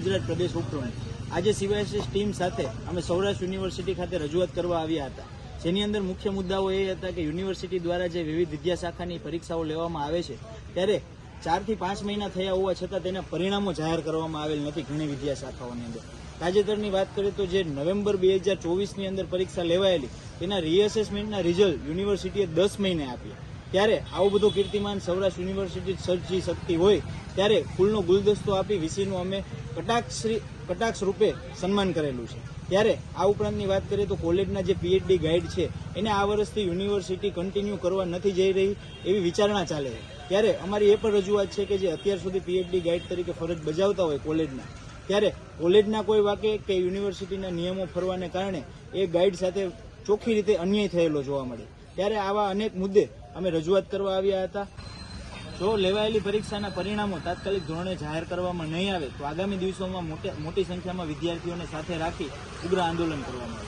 ગુજરાત પ્રદેશ ઉપપ્રમુખ. આજે CYSS team સાથે અમે સૌરાષ્ટ્ર યુનિવર્સિટી ખાતે રજૂઆત કરવા આવ્યા હતા, જેની અંદર મુખ્ય મુદ્દાઓ એ હતા કે યુનિવર્સિટી દ્વારા જે વિવિધ વિદ્યાશાખાની પરીક્ષાઓ લેવામાં આવે છે ત્યારે 4 થી 5 મહિના થયા હોવા છતાં તેના પરિણામો જાહેર કરવામાં આવેલ નથી ઘણી વિદ્યાશાખાઓની અંદર. તાજેતરની વાત કરીએ તો જે નવેમ્બર 2024ની અંદર પરીક્ષા લેવાયેલી તેના રીએસેસમેન્ટના રિઝલ્ટ યુનિવર્સિટીએ 10 મહિને આપ્યા. ત્યારે આવું બધું કીર્તિમાન સૌરાષ્ટ્ર યુનિવર્સિટી સર્જી શકતી હોય ત્યારે ફૂલનો ગુલદસ્તો આપી વીસીનું અમે કટાક્ષ રૂપે સન્માન કરેલું છે. ત્યારે આ ઉપરાંતની વાત કરીએ તો કોલેજના જે પીએચડી ગાઈડ છે એને આ વર્ષથી યુનિવર્સિટી કન્ટિન્યુ કરવા નથી જઈ રહી એવી વિચારણા ચાલે છે. ત્યારે અમારી એ પણ રજૂઆત છે કે જે અત્યાર સુધી પીએચડી ગાઈડ તરીકે ફરજ બજાવતા હોય કોલેજના, ત્યારે કોલેજના કોઈ વાકે કે યુનિવર્સિટીના નિયમો ફરવાને કારણે એ ગાઈડ સાથે ચોખ્ખી રીતે અન્યાય થયેલો જોવા મળે. ત્યારે આવા અનેક મુદ્દે અમે રજૂઆત કરવા આવ્યા હતા. જો લેવાયેલી પરીક્ષાના પરિણામો તાત્કાલિક ધોરણે જાહેર કરવામાં નહીં આવે તો આગામી દિવસોમાં મોટી સંખ્યામાં વિદ્યાર્થીઓને સાથે રાખી ઉગ્ર આંદોલન કરવામાં આવશે.